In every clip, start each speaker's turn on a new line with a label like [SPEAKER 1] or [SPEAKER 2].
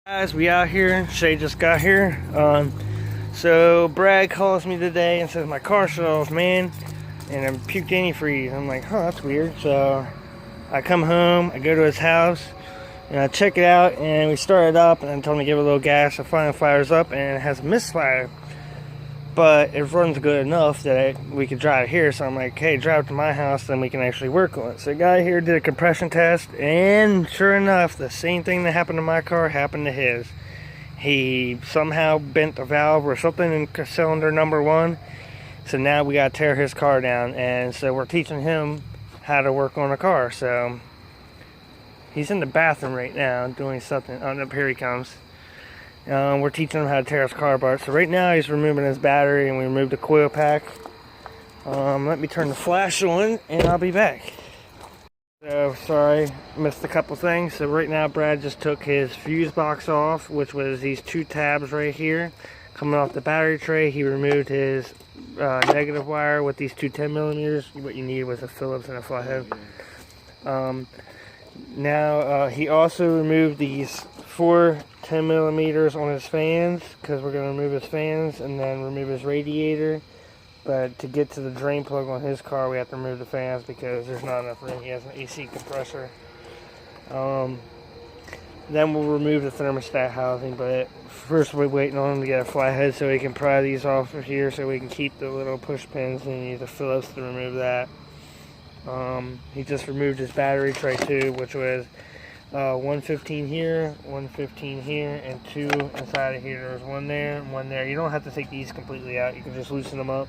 [SPEAKER 1] Guys, we out here. Shay just got here. So Brad calls me today and says my car stalls, man, and I'm puked antifreeze. I'm like, huh, that's weird. So I come home, I go to his house, and I check it out, and we start it up, and I told him to give it a little gas. It finally fires up, and it has a misfire, but it runs good enough that we could drive it here. So I'm like, hey, drive it to my house, then we can actually work on it. So the guy here did a compression test, and sure enough, the same thing that happened to my car happened to his. He somehow bent a valve or something in cylinder number 1. So now we gotta tear his car down, and so we're teaching him how to work on a car. So he's in the bathroom right now doing something. Oh, up here he comes. We're teaching him how to tear his car apart. So right now he's removing his battery, and we removed the coil pack. Let me turn the flash on, and I'll be back. So sorry, missed a couple things. So right now Brad just took his fuse box off, which was these 2 tabs right here coming off the battery tray. He removed his negative wire with these 2 10mm. What you need was a Phillips and a flathead. Now he also removed these 4 10mm on his fans, because we're going to remove his fans and then remove his radiator. But to get to the drain plug on his car, we have to remove the fans because there's not enough room. He has an AC compressor. Then we'll remove the thermostat housing, but first we're waiting on him to get a flathead so he can pry these off of here so we can keep the little push pins, and use a Phillips to remove that. He just removed his battery tray too, which was 115 here, 115 here, and 2 inside of here. There's 1 there and 1 there. You don't have to take these completely out. You can just loosen them up,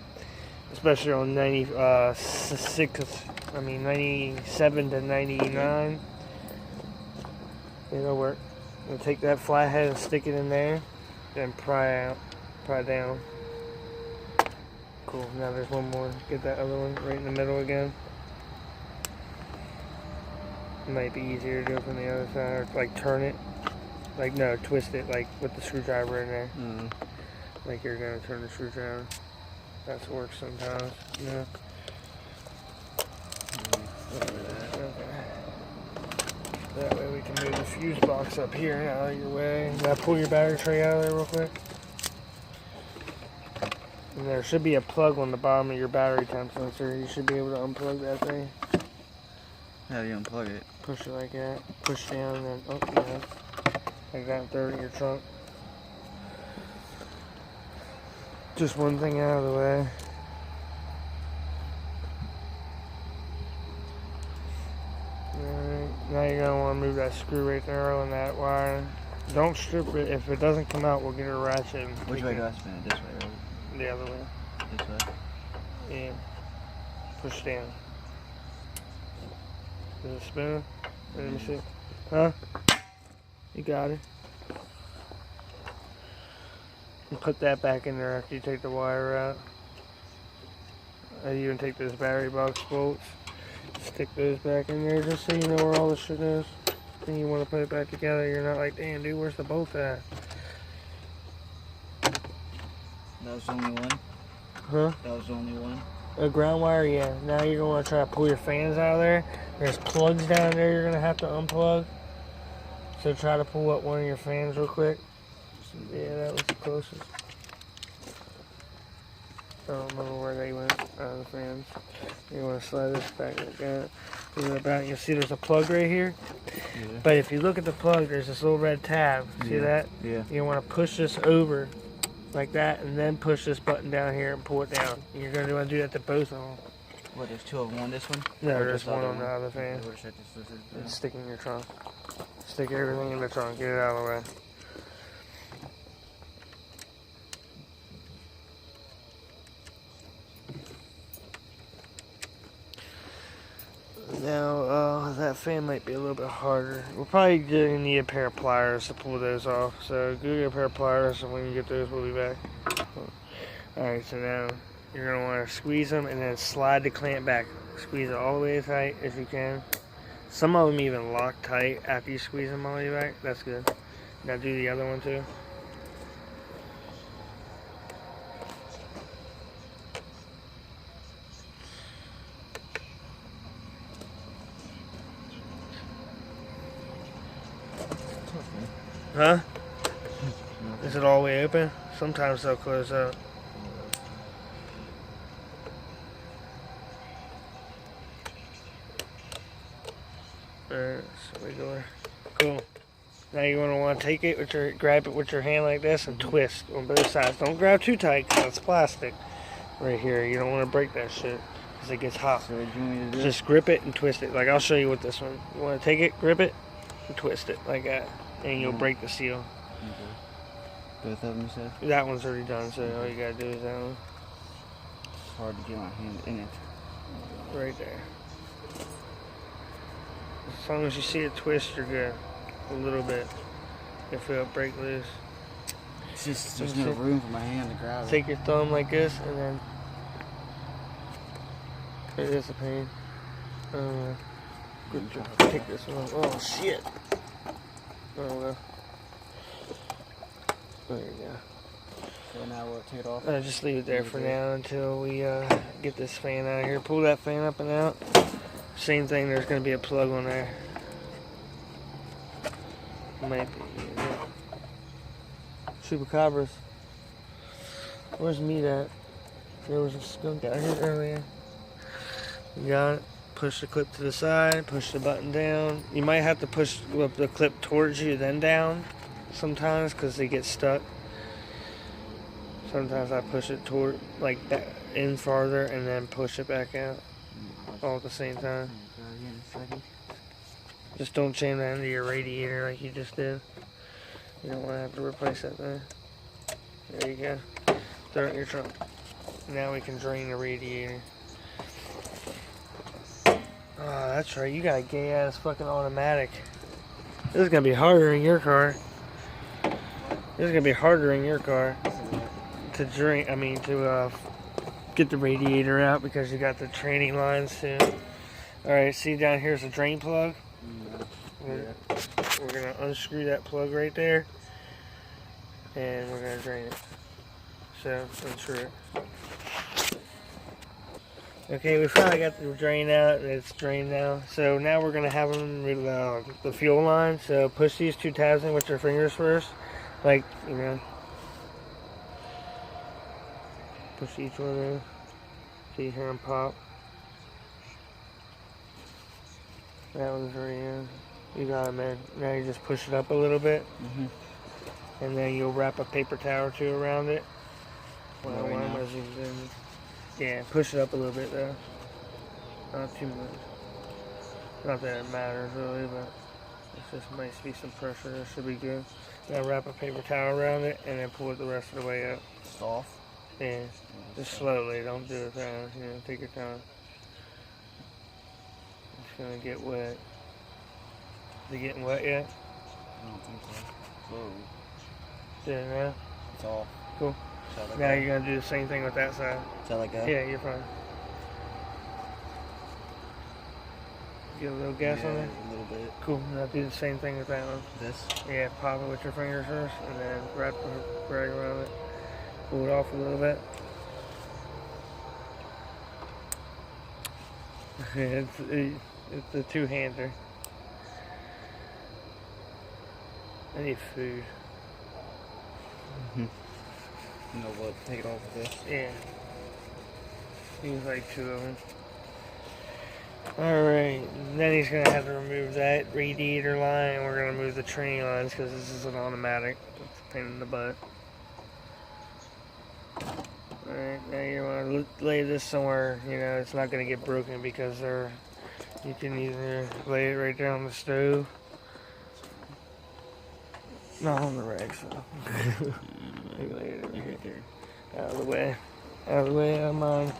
[SPEAKER 1] especially on 97 to 99. It'll work. We'll take that flathead and stick it in there, then pry down. Cool. Now there's 1 more. Get that other one right in the middle again. It might be easier to do it from the other side, or like turn it, like no, twist it, like with the screwdriver in there, like you're gonna turn the screwdriver. That's works sometimes, you know. Okay. That way we can move the fuse box up here out of your way. Now pull your battery tray out of there real quick. And there should be a plug on the bottom of your battery temp sensor. You should be able to unplug that thing.
[SPEAKER 2] How do you unplug it?
[SPEAKER 1] Push it like that. Push down and then up, yeah. Like that, throw it in your trunk. Just 1 thing out of the way. Alright, now you're going to want to move that screw right there on that wire. Don't strip it. If it doesn't come out, we'll get a ratchet.
[SPEAKER 2] Which way do I spin it? This way, right?
[SPEAKER 1] The other way.
[SPEAKER 2] This way?
[SPEAKER 1] Yeah. Push down. Does it spin? Let me see. Huh? You got it. And put that back in there after you take the wire out. You can take those battery box bolts, stick those back in there just so you know where all the shit is. Then you want to put it back together. You're not like, damn, dude, where's the bolt at?
[SPEAKER 2] That was the only one?
[SPEAKER 1] Huh?
[SPEAKER 2] That was the only one?
[SPEAKER 1] A ground wire, yeah. Now you're going to try to pull your fans out of there. There's plugs down there you're going to have to unplug. So try to pull up one of your fans real quick. Yeah, that was the closest. I don't remember where they went out of the fans. You want to slide this back like that. Pull it back. You'll see there's a plug right here. Yeah. But if you look at the plug, there's this little red tab. See that?
[SPEAKER 2] Yeah.
[SPEAKER 1] You want to push this over like that, and then push this button down here and pull it down. And you're going to want to do that to both of them.
[SPEAKER 2] What, there's 2 of them on this one?
[SPEAKER 1] No, there's 1 on the other fan.
[SPEAKER 2] Yeah.
[SPEAKER 1] Stick in your trunk. Stick everything in the trunk. Get it out of the way. Now, that fan might be a little bit harder. We're probably going to need a pair of pliers to pull those off. So go get a pair of pliers, and when you get those, we'll be back. Alright, so now you're going to want to squeeze them and then slide the clamp back. Squeeze it all the way as tight as you can. Some of them even lock tight after you squeeze them all the way back. That's good. Now do the other one too. Huh? Is it all the way open? Sometimes they'll close up. Alright, so we go. Cool. Now you're going to want to take it with your, grab it with your hand like this and twist on both sides. Don't grab too tight because it's plastic right here. You don't want to break that shit because it gets hot.
[SPEAKER 2] So what do you want me to do?
[SPEAKER 1] Just grip it and twist it. Like I'll show you with this one. You want to take it, grip it, and twist it like that, and you'll break the seal.
[SPEAKER 2] Okay. Both of them, you said?
[SPEAKER 1] That one's already done, so all you gotta do is that one.
[SPEAKER 2] It's hard to get my hand in it.
[SPEAKER 1] Right there. As long as you see it twist, you're good. A little bit. You feel it break loose.
[SPEAKER 2] It's just, there's no room for my hand to grab it.
[SPEAKER 1] Take your thumb like this, and then it is a pain. Good job. Take this one. Oh shit. Oh well. There you go.
[SPEAKER 2] So now we'll take it off.
[SPEAKER 1] Just leave it there for now until we get this fan out of here. Pull that fan up and out. Same thing, there's going to be a plug on there. Might be. Yeah. Chupacabras. Where's meat at? There was a skunk out here earlier. You got it. Push the clip to the side, push the button down. You might have to push the clip towards you, then down sometimes because they get stuck. Sometimes I push it toward, like, back in farther and then push it back out all at the same time. Just don't jam that into your radiator like you just did. You don't want to have to replace that thing. There you go. Throw it in your trunk. Now we can drain the radiator. Oh, that's right. You got a gay ass fucking automatic. This is gonna be harder in your car. This is gonna be harder in your car to drain. I mean, to get the radiator out because you got the training lines too. All right. See down here's a drain plug. We're gonna unscrew that plug right there, and we're gonna drain it. So unscrew it. Okay, we finally got the drain out, and it's drained now. So now we're gonna have them remove the fuel line. So push these two tabs in with your fingers first, like, you know. Push each one in. So you hear them pop. That one's already in. You got it, man. Now you just push it up a little bit, and then you'll wrap a paper towel or two around it. Yeah, push it up a little bit though. Not too much. Not that it matters really, but it just might be some pressure. That should be good. Now wrap a paper towel around it and then pull it the rest of the way up.
[SPEAKER 2] It's off?
[SPEAKER 1] Yeah. Just slowly. Don't do it fast. You know, take your time. It's gonna get wet. Is it getting wet yet?
[SPEAKER 2] I don't think so. Whoa.
[SPEAKER 1] Did it now?
[SPEAKER 2] It's off.
[SPEAKER 1] Cool. Now you're going to do the same thing with that side.
[SPEAKER 2] Is that like that?
[SPEAKER 1] Yeah, you're fine. Get a little gas on there?
[SPEAKER 2] A little bit.
[SPEAKER 1] Cool. Now do the same thing with that one.
[SPEAKER 2] This?
[SPEAKER 1] Yeah, pop it with your fingers first, and then wrap the rag around it. Pull it off a little bit. It's a two-hander. I need food.
[SPEAKER 2] You know what? Take it off with this.
[SPEAKER 1] Yeah. Use like two of them. Alright, then he's going to have to remove that radiator line, and we're going to move the training lines because this is an automatic. It's a pain in the butt. Alright, now you want to lay this somewhere, you know, it's not going to get broken because you can either lay it right there on the stove. Not on the rag, so. Lay it over here. Out of the way. Out of the way, out of mine.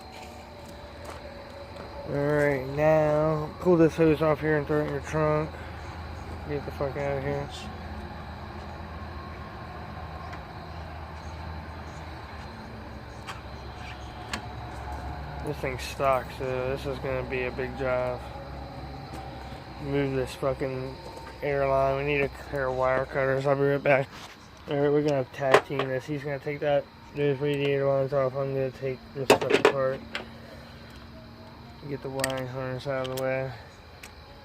[SPEAKER 1] Alright, now pull this hose off here and throw it in your trunk. Get the fuck out of here. This thing's stock, so this is gonna be a big job. Move this fucking airline. We need a pair of wire cutters. I'll be right back. Alright, we're gonna tag team this. He's gonna take those radiator lines off. I'm gonna take this stuff apart. Get the wiring harness out of the way.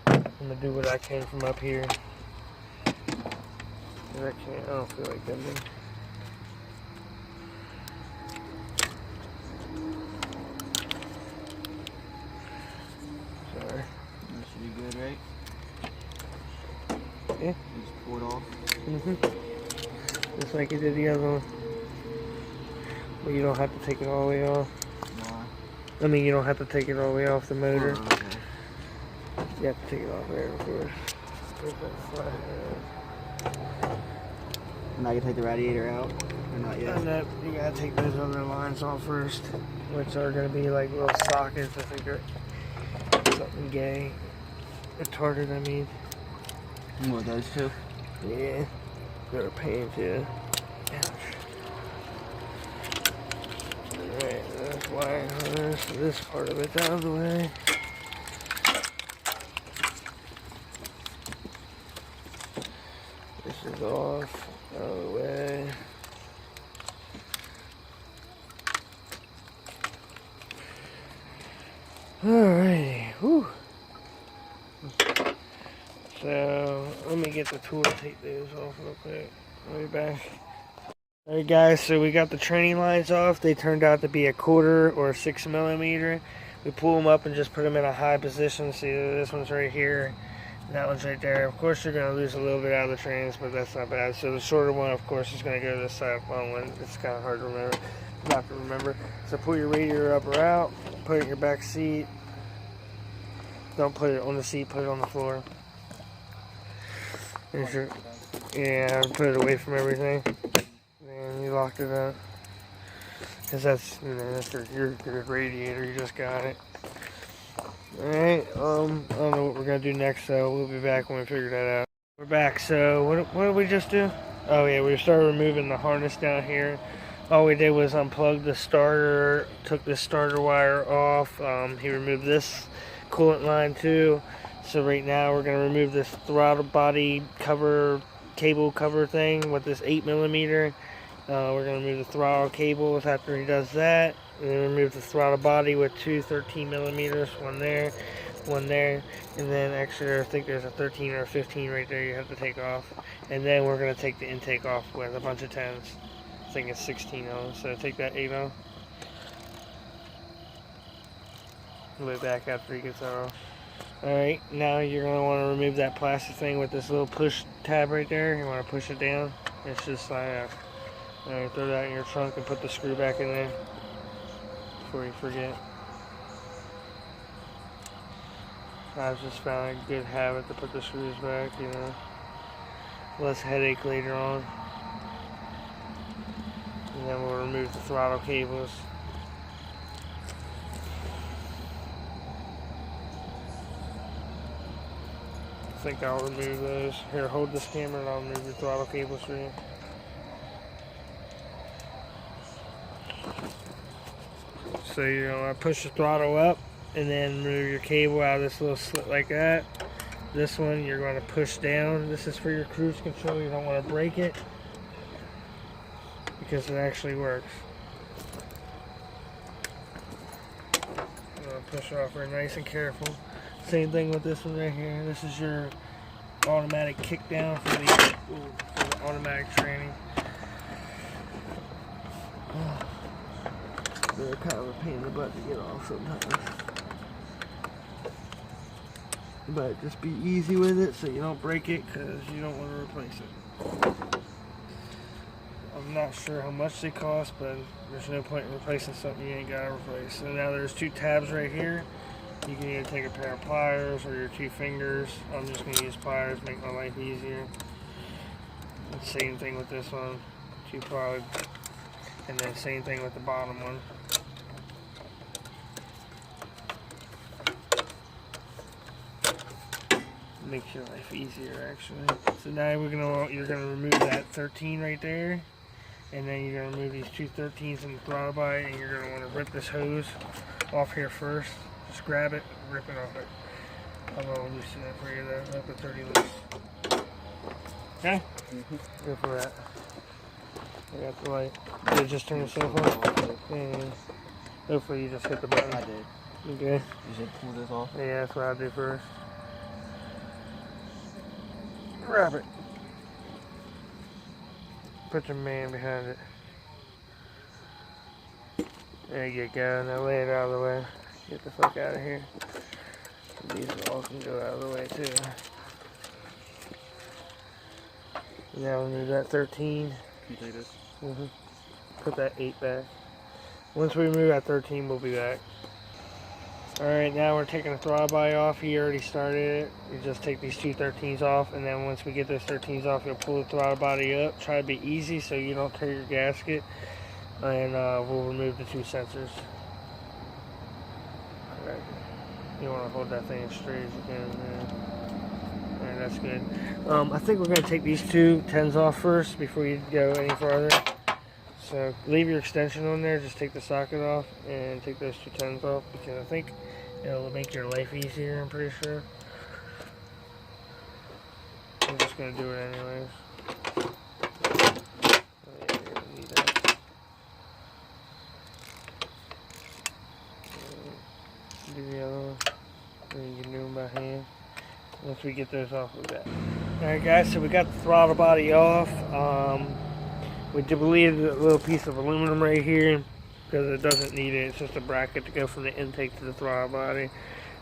[SPEAKER 1] I'm gonna do what I can from up here. I don't feel like bending. Just like you did the other one. Well, you don't have to take it all the way off.
[SPEAKER 2] No.
[SPEAKER 1] I mean, you don't have to take it all the way off the motor.
[SPEAKER 2] Oh, okay.
[SPEAKER 1] You have to take it off there, of course. Put that flat.
[SPEAKER 2] Now you take the radiator out? Or not yet?
[SPEAKER 1] No, you gotta take those other lines off first, which are gonna be like little sockets. I think are something gay. Retarded, I mean.
[SPEAKER 2] More of those two?
[SPEAKER 1] Yeah. They're a pain too. Alright, that's wire harness. This part of it's out of the way. This is off, out of the way. Alrighty, whew. So, let me get the tool to take those off real quick. I'll be back. Alright guys, so we got the training lines off. They turned out to be a 1/4 or 6 millimeter. We pull them up and just put them in a high position. See, this one's right here. That one's right there. Of course, you're going to lose a little bit out of the trains, but that's not bad. So the shorter one, of course, is going to go to this side. Long one, it's kind of hard to remember. Not to remember. So pull your radiator up or out. Put it in your back seat. Don't put it on the seat. Put it on the floor. Yeah, put it away from everything. And you locked it up. Because that's, you know, that's your radiator. You just got it. Alright, I don't know what we're going to do next, so we'll be back when we figure that out. We're back, so what did we just do? Oh yeah, we started removing the harness down here. All we did was unplug the starter, took the starter wire off. He removed this coolant line too. So right now we're going to remove this throttle body cover, cable cover thing with this 8 millimeter. We're going to remove the throttle cables after he does that. And then remove the throttle body with two 13 millimeters, one there, and then actually I think there's a 13 or a 15 right there you have to take off. And then we're going to take the intake off with a bunch of 10s. I think it's 16 of them, so take that 8 mil. We'll be back after he gets that off. Alright, now you're going to want to remove that plastic thing with this little push tab right there. You want to push it down. It should slide out. Alright, throw that in your trunk and put the screw back in there before you forget. I've just found a good habit to put the screws back, you know. Less headache later on. And then we'll remove the throttle cables. I think I'll remove those. Here, hold this camera and I'll remove the throttle cables for you. So you're going to push the throttle up and then remove your cable out of this little slit like that. This one you're going to push down. This is for your cruise control. You don't want to break it because it actually works. I'm going to push it off very nice and careful. Same thing with this one right here. This is your automatic kick down for the automatic training. They're kind of a pain in the butt to get off sometimes. But just be easy with it so you don't break it because you don't want to replace it. I'm not sure how much they cost, but there's no point in replacing something you ain't got to replace. So now there's two tabs right here. You can either take a pair of pliers or your 2 fingers. I'm just going to use pliers to make my life easier. And same thing with this one. 2 plugs. And then same thing with the bottom one. Makes your life easier actually. So now you're gonna remove that 13 right there, and then you're gonna remove these 2 13s in the throttle body, and you're gonna want to rip this hose off here first. Just grab it, and rip it off it. I'm gonna loosen it for you though. Let the 30 loose. Okay? Go for that. I got the light. Did it just turn itself on? And hopefully you just hit the button.
[SPEAKER 2] I did.
[SPEAKER 1] Okay.
[SPEAKER 2] You should pull this off?
[SPEAKER 1] Yeah, that's what I do first. Grab it. Put your man behind it. There you go. Now lay it out of the way. Get the fuck out of here. These all can go out of the way too. Now we move that 13.
[SPEAKER 2] Can you take this?
[SPEAKER 1] Put that 8 back. Once we remove that 13, we'll be back. Alright, now we're taking the throttle body off. He already started it. You just take these two 13s off, and then once we get those 13s off, you'll pull the throttle body up. Try to be easy so you don't tear your gasket. And we'll remove the two sensors. Alright. You want to hold that thing as straight as you can. Alright, that's good. I think we're going to take these two 10s off first before you go any farther. So leave your extension on there, just take the socket off and take those two 10s off, because I think it'll make your life easier, I'm pretty sure. I'm just going to do it anyways. Do the other one, then you can do them by hand. Once we get those off with that. Alright guys, so we got the throttle body off. We deleted a little piece of aluminum right here because it doesn't need it. It's just a bracket to go from the intake to the throttle body.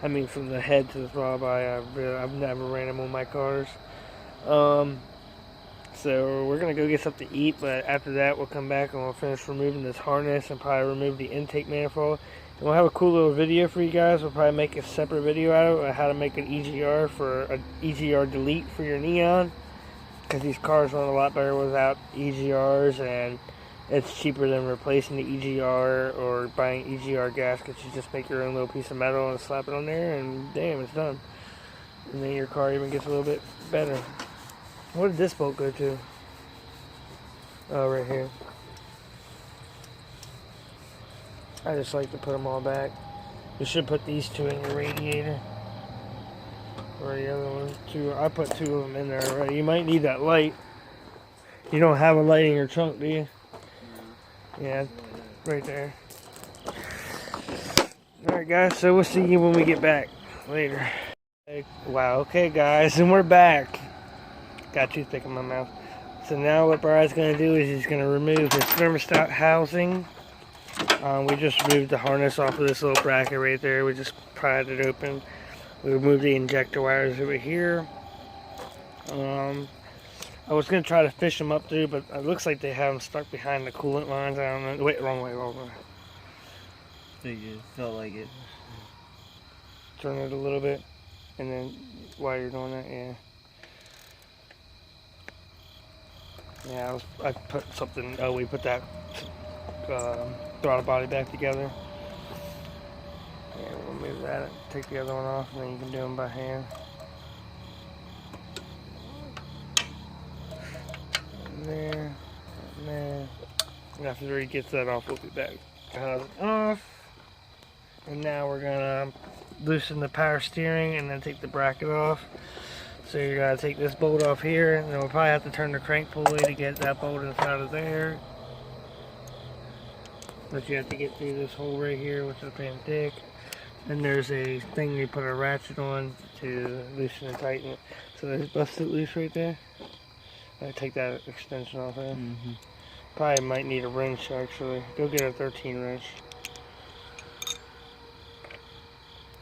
[SPEAKER 1] I mean, from the head to the throttle body. I've never ran them on my cars. So we're gonna go get something to eat, but after that we'll come back and we'll finish removing this harness and probably remove the intake manifold. And we'll have a cool little video for you guys. We'll probably make a separate video out of it, how to make an EGR for an EGR delete for your Neon. Because these cars run a lot better without EGRs, and it's cheaper than replacing the EGR or buying EGR gaskets. You just make your own little piece of metal and slap it on there, and damn, it's done. And then your car even gets a little bit better. What did this bolt go to? Oh, right here. I just like to put them all back. You should put these two in your radiator. Or the other one. Two. I put two of them in there already. You might need that light. You don't have a light in your trunk, do you? No. Yeah, right there. Alright guys, so we'll see you when we get back later. Wow, okay guys, and we're back. Got a toothpick in my mouth. So now what Brian's going to do is he's going to remove his thermostat housing. We just removed the harness off of this little bracket right there. We just pried it open. We removed the injector wires over here. I was going to try to fish them up through, but it looks like they have them stuck behind the coolant lines. I don't know. Wait, wrong way. I
[SPEAKER 2] think it felt like it.
[SPEAKER 1] Turn it a little bit, and then while you're doing that, yeah. Yeah, I put something. Oh, we put that throttle body back together. Yeah, we'll move that. Take the other one off, and then you can do them by hand. And there, and there. And after he gets that off, we'll be back. Off. And now we're gonna loosen the power steering, and then take the bracket off. So you're gonna take this bolt off here, and then we'll probably have to turn the crank pulley to get that bolt inside of there. But you have to get through this hole right here, which is pretty thick. And there's a thing you put a ratchet on to loosen and tighten it. So there's busted loose right there. I take that extension off there. Probably might need a wrench actually. Go get a 13 wrench.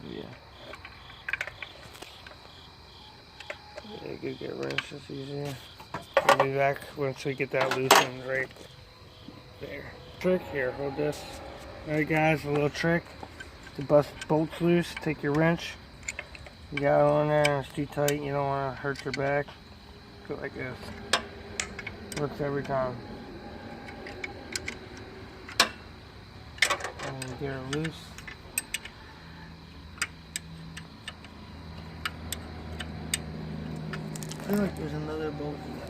[SPEAKER 1] Yeah. Yeah, go get a wrench, that's easier. We'll be back once we get that loosened right there. Trick here, hold this. Alright guys, a little trick. To bust bolts loose, take your wrench. You got it on there and it's too tight, you don't want to hurt your back. Go like this. Works every time. And get it loose. I feel like there's another bolt in that.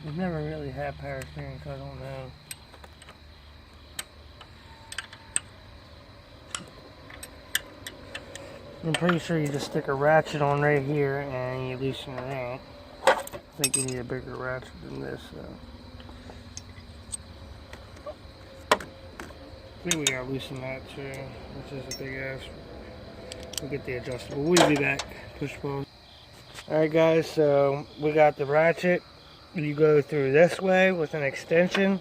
[SPEAKER 1] We've never really had power steering, so I don't know. I'm pretty sure you just stick a ratchet on right here and you loosen it out. I think you need a bigger ratchet than this. I think we gotta loosen that too, which is a big ass. We'll get the adjustable. We'll be back. Push pause. Alright guys, so we got the ratchet. You go through this way with an extension.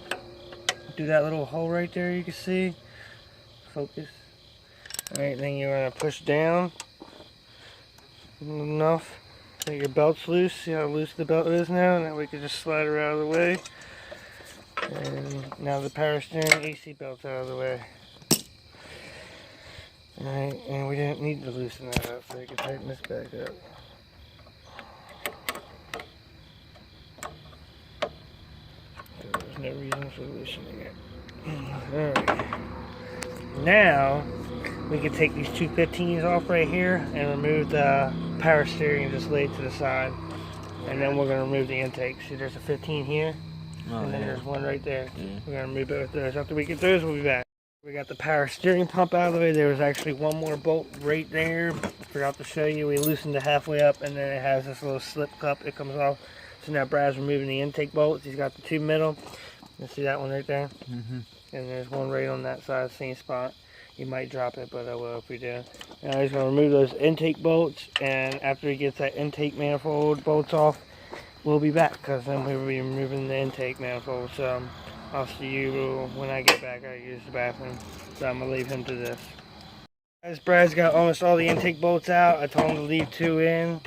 [SPEAKER 1] Do that little hole right there you can see. Focus. Alright, then you're going to push down enough Get your belt's loose. See how loose the belt is now? Now we can just slide her out of the way. And now the power steering AC belt's out of the way. Alright, and we didn't need to loosen that up, so we can tighten this back up. So there's no reason for loosening it. Alright. Now, we can take these two 15s off right here and remove the power steering and just lay it to the side. And then we're going to remove the intake. See, there's a 15 here, and then there's one right there. Yeah. We're going to remove both those. After we get those, we'll be back. We got the power steering pump out of the way. There was actually one more bolt right there. Forgot to show you. We loosened it halfway up, and then it has this little slip cup. It comes off. So now Brad's removing the intake bolts. He's got the two middle. You see that one right there? Mm-hmm. And there's one right on that side, same spot. You might drop it, but I will if we do. Now he's going to remove those intake bolts, and after he gets that intake manifold bolts off, we'll be back, because then we'll be removing the intake manifold. So I'll see you when I get back. I use the bathroom, so I'm going to leave him to this. Guys, Brad's got almost all the intake bolts out. I told him to leave 2 in.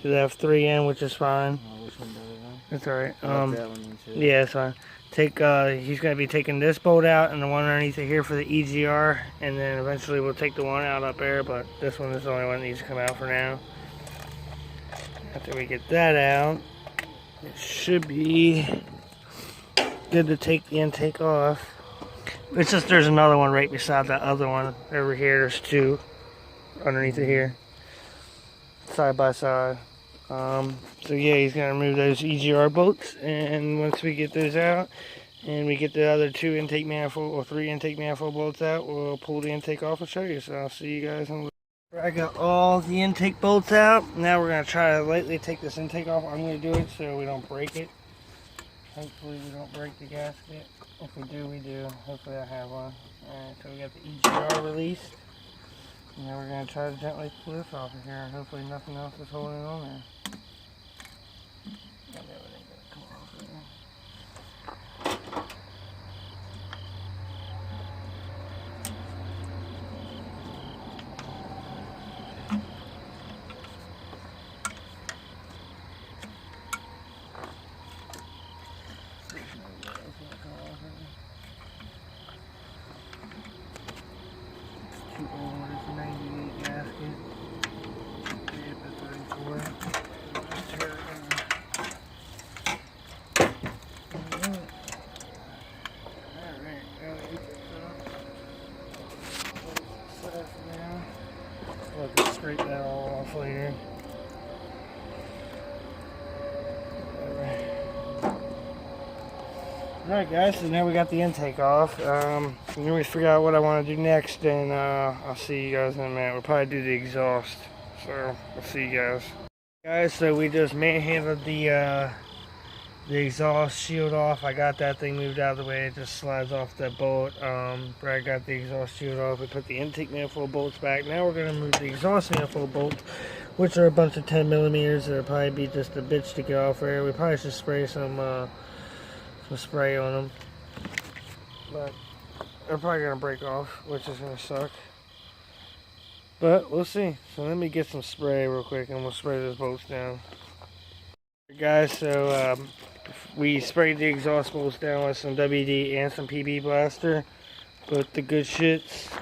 [SPEAKER 1] So they have 3 in, which is fine.
[SPEAKER 2] Oh, which one better?
[SPEAKER 1] That's alright.
[SPEAKER 2] That one in too.
[SPEAKER 1] Yeah, it's fine. He's going to be taking this bolt out and the one underneath it here for the EGR, and then eventually we'll take the one out up there, but this one is the only one that needs to come out for now. After we get that out, it should be good to take the intake off. It's just there's another one right beside that other one over here. There's 2 underneath it here, side by side. So yeah, he's going to remove those EGR bolts, and once we get those out and we get the other 2 intake manifold or 3 intake manifold bolts out, we'll pull the intake off and show you. So I'll see you guys in a little. I got all the intake bolts out. Now we're going to try to lightly take this intake off. I'm going to do it so we don't break it. Hopefully we don't break the gasket. If we do, we do. Hopefully I have one. Alright, so we got the EGR released. Now we're going to try to gently pull this off of here. Hopefully nothing else is holding it on there. Scrape that all off later. Alright guys, so now we got the intake off. Let me figure out what I want to do next, and I'll see you guys in a minute. We'll probably do the exhaust, so I'll see you guys. Guys, so we just manhandled the exhaust shield off. I got that thing moved out of the way. It just slides off that bolt. Brad got the exhaust shield off. We put the intake manifold bolts back. Now we're going to move the exhaust manifold bolts, which are a bunch of 10 millimeters. It'll probably be just a bitch to get off there. We probably should spray some spray on them, but they're probably going to break off, which is going to suck. But we'll see. So let me get some spray real quick, and we'll spray those bolts down. Guys, so we sprayed the exhaust bolts down with some WD and some PB Blaster, both the good shits.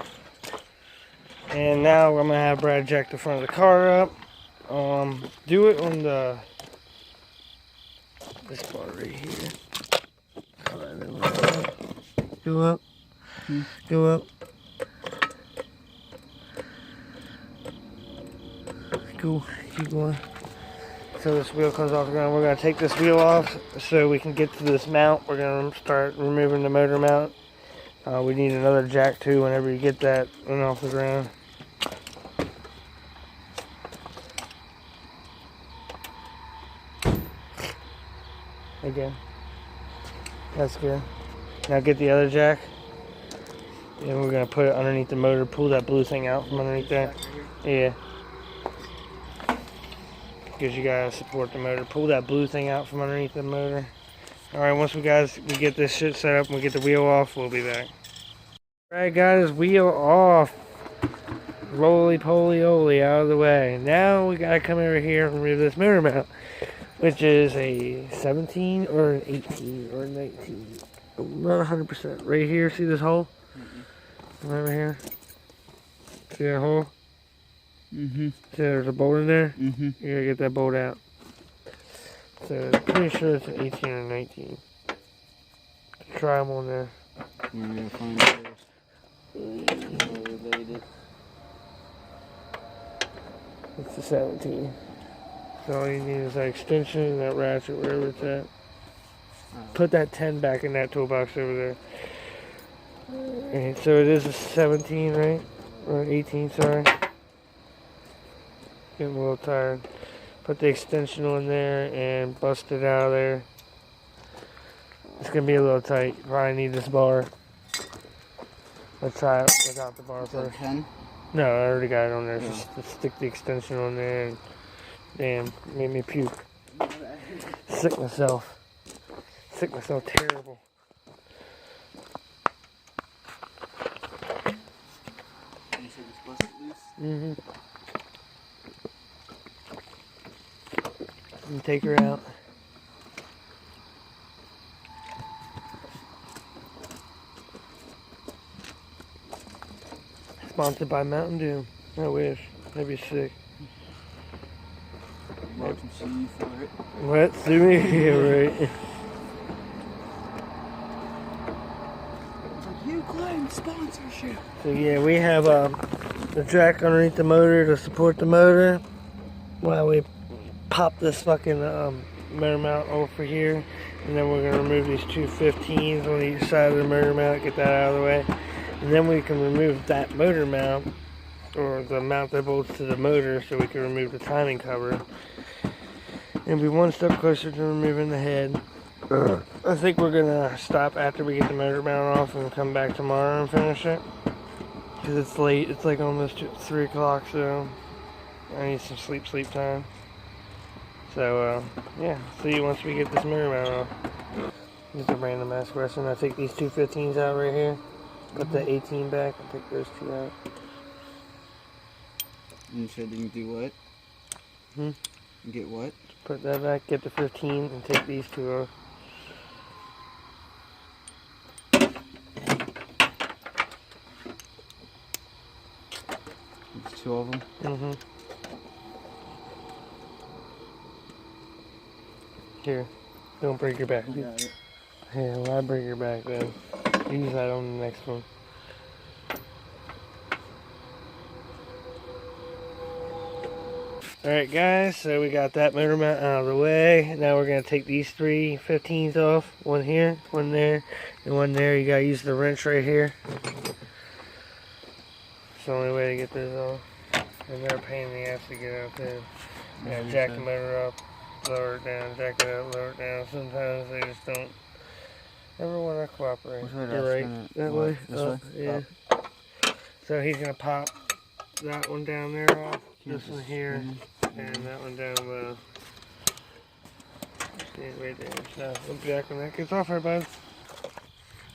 [SPEAKER 1] And now I'm gonna have Brad jack the front of the car up. Do it on this part right here. Go up. Go up. Cool. Keep going. So this wheel comes off the ground. We're going to take this wheel off so we can get to this mount. We're going to start removing the motor mount. We need another jack too whenever you get that one off the ground. Again. That's good. Now get the other jack. And we're going to put it underneath the motor. Pull that blue thing out from underneath there. Yeah. Because you gotta support the motor. Pull that blue thing out from underneath the motor. Alright, once we get this shit set up and we get the wheel off, we'll be back. Alright guys, wheel off. roly-poly-oly out of the way. Now we gotta come over here and remove this motor mount, which is a 17 or an 18 or a 19. I'm not 100%. Right here, see this hole? Right over here. See that hole? See there's a bolt in there? You gotta get that bolt out. So I'm pretty sure it's an 18 or 19. Try them on there.
[SPEAKER 2] We're gonna find it first.
[SPEAKER 1] It's a 17. So all you need is that extension and that ratchet wherever it's at. Put that 10 back in that toolbox over there. Alright, so it is a 17, right? Or 18, sorry. Getting a little tired. Put the extension on there and bust it out of there. It's gonna be a little tight. Probably need this bar. Let's try it without the bar first.
[SPEAKER 2] 10?
[SPEAKER 1] No, I already got it on there.
[SPEAKER 2] Yeah.
[SPEAKER 1] Just stick the extension on there and damn, made me puke. Sick myself. Sick myself terrible. And take her out. Sponsored by Mountain Dew. I wish. That'd be sick.
[SPEAKER 2] Welcome to you for it.
[SPEAKER 1] What? Sue me? Yeah, right.
[SPEAKER 2] It's like, you claim sponsorship.
[SPEAKER 1] So yeah, we have the jack underneath the motor to support the motor while we pop this fucking motor mount over here, and then we're gonna remove these two 15s on each side of the motor mount, get that out of the way, and then we can remove that motor mount or the mount that bolts to the motor, so we can remove the timing cover and be one step closer to removing the head. I think we're gonna stop after we get the motor mount off and come back tomorrow and finish it, because it's late. It's like almost 3 o'clock, so I need some sleep time. So yeah, see you once we get this motor mount off. Just a random ass question. I take these two 15s out right here, put the 18 back, and take those two out.
[SPEAKER 2] You said you can do what? Get what?
[SPEAKER 1] Put that back, get the 15, and take these two off.
[SPEAKER 2] It's 2 of them?
[SPEAKER 1] Here, don't break your back.
[SPEAKER 2] I got it.
[SPEAKER 1] Yeah, well, I break your back then. Use that on the next one. Alright guys, so we got that motor mount out of the way. Now we're going to take these three 15s off. One here, one there, and one there. You got to use the wrench right here. It's the only way to get this off. And they're a pain in the ass to get out there. Yeah, jack the motor up, lower it down, jack it up, lower it down. Sometimes they just don't ever want to cooperate. You're right. That way?
[SPEAKER 2] This way?
[SPEAKER 1] Yeah. So he's going to pop that one down there off. This one here, and that one down below. Yeah, right there. So we'll be back when that gets off, everybody.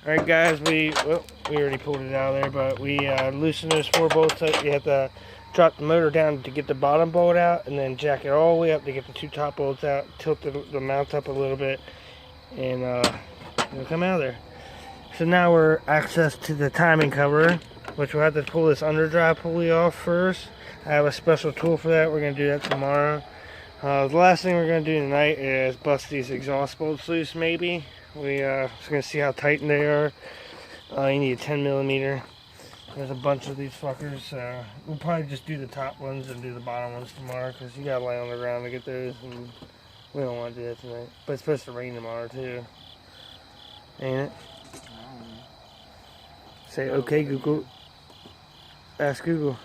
[SPEAKER 1] Alright guys, we already pulled it out of there, but we loosened those 4 bolts up. You have to drop the motor down to get the bottom bolt out, and then jack it all the way up to get the 2 top bolts out, tilt the mount up a little bit, and it'll come out of there. So now we're access to the timing cover, which we'll have to pull this underdrive pulley off first. I have a special tool for that. We're going to do that tomorrow. The last thing we're going to do tonight is bust these exhaust bolts loose, maybe. We're going to see how tight they are. You need a 10mm. There's a bunch of these fuckers. We'll probably just do the top ones and do the bottom ones tomorrow, because you got to lay on the ground to get those, and we don't want to do that tonight. But it's supposed to rain tomorrow, too. Ain't it? Say, okay, Google. Ask Google.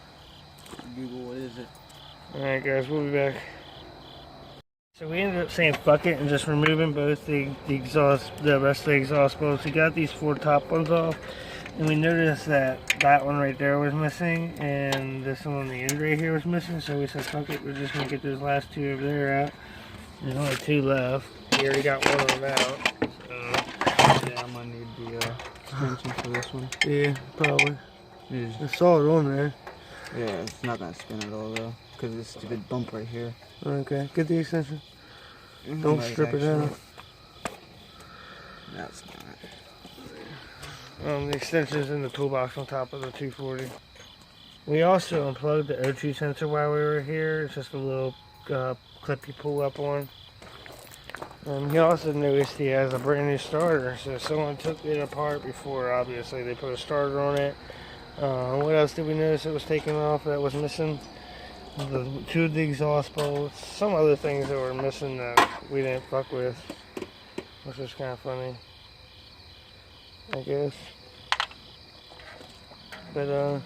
[SPEAKER 2] Google, what is it?
[SPEAKER 1] Alright guys, we'll be back. So we ended up saying fuck it and just removing both the rest of the exhaust bolts. We got these 4 top ones off, and we noticed that one right there was missing, and this one on the end right here was missing, so we said fuck it, we're just going to get those last 2 over there out. There's only 2 left. We already got one of them out. So
[SPEAKER 2] Yeah, I'm going to need the extension for this one.
[SPEAKER 1] yeah, probably.
[SPEAKER 2] Yeah.
[SPEAKER 1] I saw it on there.
[SPEAKER 2] Yeah, it's not gonna spin at all though, because of this stupid bump right here.
[SPEAKER 1] Okay, get the extension. Don't strip it out.
[SPEAKER 2] No, it's not.
[SPEAKER 1] The extension's in the toolbox on top of the 240. We also unplugged the O2 sensor while we were here. It's just a little clip you pull up on. He also noticed he has a brand new starter, so someone took it apart before, obviously. They put a starter on it. What else did we notice that was taken off that was missing? Two of the exhaust bolts. Some other things that were missing that we didn't fuck with, which was kind of funny, I guess. But, I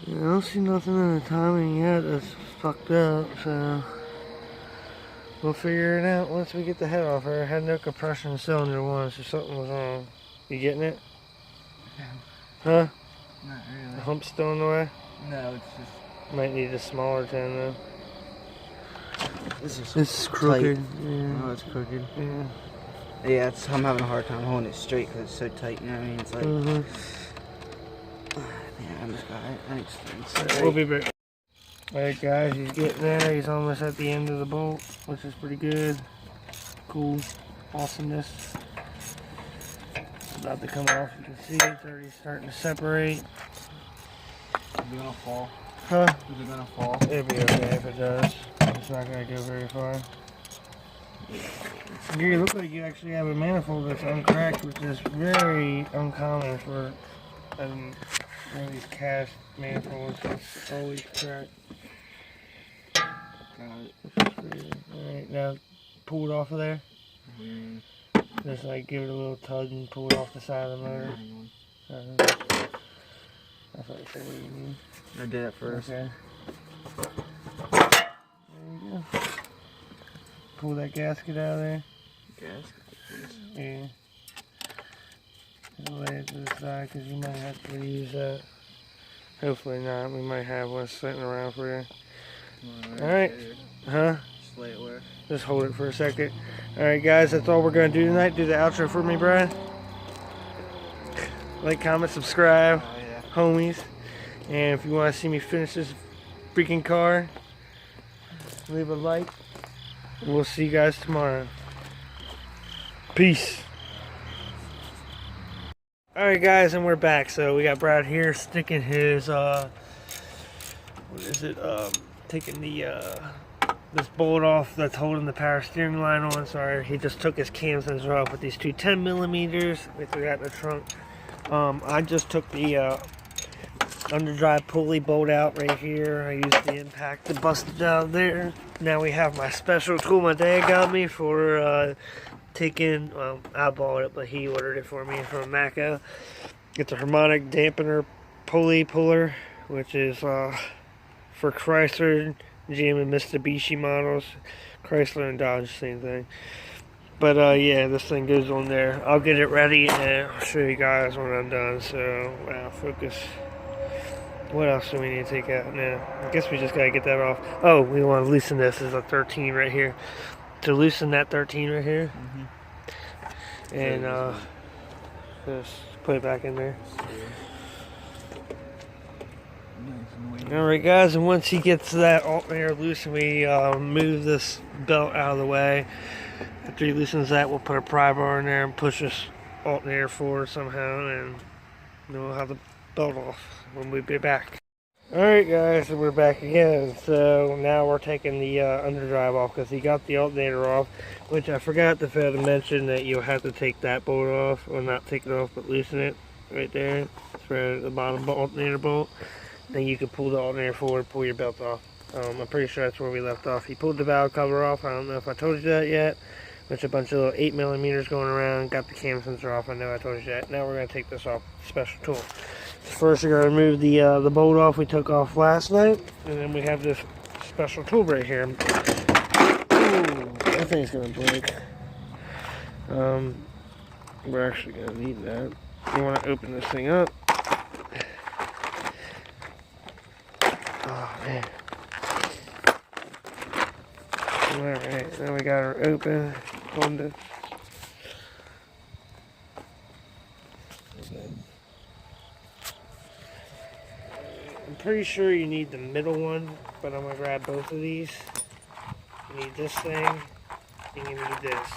[SPEAKER 1] don't see nothing in the timing yet that's fucked up, so we'll figure it out once we get the head off her. I had no compression in cylinder 1, so something was wrong. You getting it?
[SPEAKER 2] Yeah.
[SPEAKER 1] Huh?
[SPEAKER 2] Not really.
[SPEAKER 1] The hump's still in the way?
[SPEAKER 2] No, it's just...
[SPEAKER 1] Might need a smaller tin though.
[SPEAKER 2] This is
[SPEAKER 1] It's crooked.
[SPEAKER 2] Yeah. Oh, it's crooked.
[SPEAKER 1] Yeah.
[SPEAKER 2] Yeah, I'm having a hard time holding it straight because it's so tight, you know what I mean? It's like... Yeah, I'm just got it.
[SPEAKER 1] We'll be back. Alright guys, he's getting there. He's almost at the end of the bolt, which is pretty good. Cool. Awesomeness. It's about to come off. You can see it's already starting to separate.
[SPEAKER 2] Is it gonna fall?
[SPEAKER 1] Huh?
[SPEAKER 2] Is it gonna fall?
[SPEAKER 1] It'll be okay if it does. It's not gonna go very far. You look like you actually have a manifold that's uncracked, which is very uncommon for one of these cast manifolds. It's always cracked. Alright, now pull it off of there. Just like give it a little tug and pull it off the side of the motor. That's what I said what you need.
[SPEAKER 2] I did it first.
[SPEAKER 1] Okay. There you go. Pull that gasket out of there.
[SPEAKER 2] Gasket?
[SPEAKER 1] Yeah. Just lay it to the side because you might have to reuse that. Hopefully not. We might have one sitting around for you. Alright. Huh?
[SPEAKER 2] Just lay it where?
[SPEAKER 1] Just hold it for a second. Alright guys, that's all we're going to do tonight. Do the outro for me, Brian. Like, comment, subscribe.
[SPEAKER 2] Oh, yeah.
[SPEAKER 1] Homies. And if you want to see me finish this freaking car, leave a like. We'll see you guys tomorrow. Peace. Alright guys, and we're back. So we got Brad here sticking his what is it, taking the this bolt off that's holding the power steering line on. Sorry, he just took his cam sensor off with these two 10mm. We threw that in the trunk. I just took the underdrive pulley bolt out right here. I used the impact to bust it down there. Now we have my special tool my dad got me for taking, I bought it, but he ordered it for me from Macco. It's a harmonic dampener pulley puller, which is for Chrysler, GM, and Mitsubishi models. Chrysler and Dodge, same thing. But yeah, this thing goes on there. I'll get it ready and I'll show you guys when I'm done. So, wow, focus. What else do we need to take out now? I guess we just gotta get that off. Oh, we want to loosen this. This is a 13 right here. To loosen that 13 right here. And just put it back in there. Alright guys, and once he gets that alternator loose and we move this belt out of the way, after he loosens that, we'll put a pry bar in there and push this alternator forward somehow, and then we'll have the belt off when we be back. Alright guys, and we're back again. So now we're taking the underdrive off because he got the alternator off, which I forgot to fail to mention that you'll have to take that bolt off, or not take it off but loosen it right there. It's for the bottom alternator bolt. Then you can pull the alternator forward, pull your belt off. I'm pretty sure that's where we left off. He pulled the valve cover off. I don't know if I told you that yet. There's a bunch of little 8mm going around. Got the cam sensor off. I know I told you that. Now we're going to take this off. Special tool. First, we're going to remove the bolt off we took off last night. And then we have this special tool right here. Ooh, that thing's going to break. We're actually going to need that. You want to open this thing up. Oh, man. Alright, now we got her open. On the... I'm pretty sure you need the middle one, but I'm going to grab both of these. You need this thing, and you need this.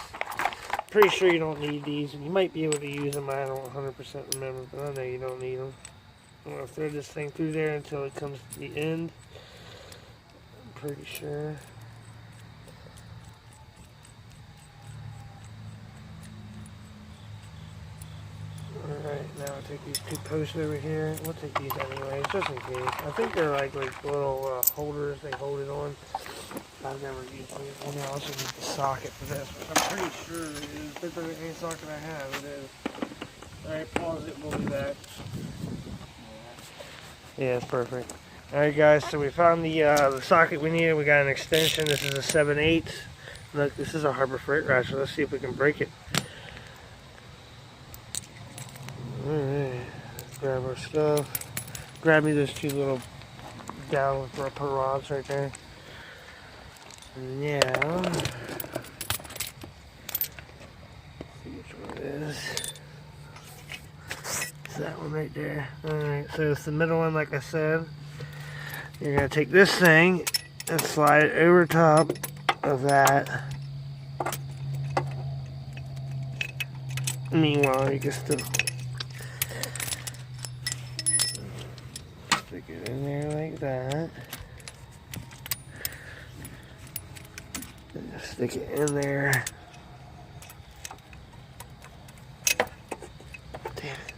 [SPEAKER 1] Pretty sure you don't need these, and you might be able to use them. I don't 100% remember, but I know you don't need them. I'm going to thread this thing through there until it comes to the end. I'm pretty sure. Alright, now I'll take these two posts over here. We'll take these anyways, just in case. I think they're like little holders they hold it on. I've never used one. Well, I also need the socket for this, but I'm pretty sure it is. If there's any socket I have, it is. Alright, pause it, we'll be back. Yeah, it's perfect. Alright guys, so we found the socket we needed. We got an extension. This is a 7/8. Look, this is a Harbor Freight ratchet. Let's see if we can break it. Alright, let's grab our stuff. Grab me those two little down rubber rods right there. And yeah. See which one it is. It's that one right there. Alright, so it's the middle one, like I said. You're going to take this thing and slide it over top of that. Meanwhile, you can still stick it in there like that. And just stick it in there. Damn it.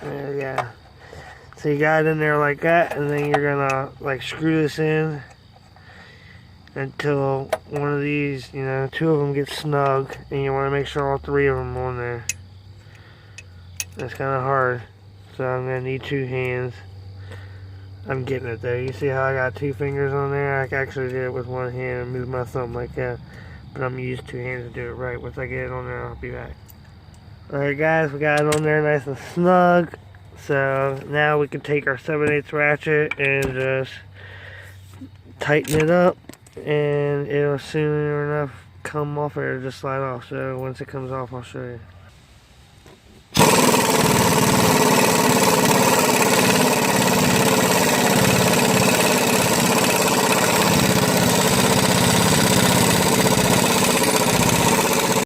[SPEAKER 1] There we go. So you got it in there like that, and then you're gonna like screw this in until one of these, you know, two of them get snug, and you want to make sure all three of them are on there. That's kind of hard, so I'm gonna need two hands. I'm getting it though. You see how I got two fingers on there? I can actually do it with one hand and move my thumb like that, but I'm gonna use two hands to do it right. Once I get it on there, I'll be back. Alright guys, we got it on there nice and snug. So now we can take our 7/8 ratchet and just tighten it up, and it'll soon enough come off, or it'll just slide off. So once it comes off, I'll show you.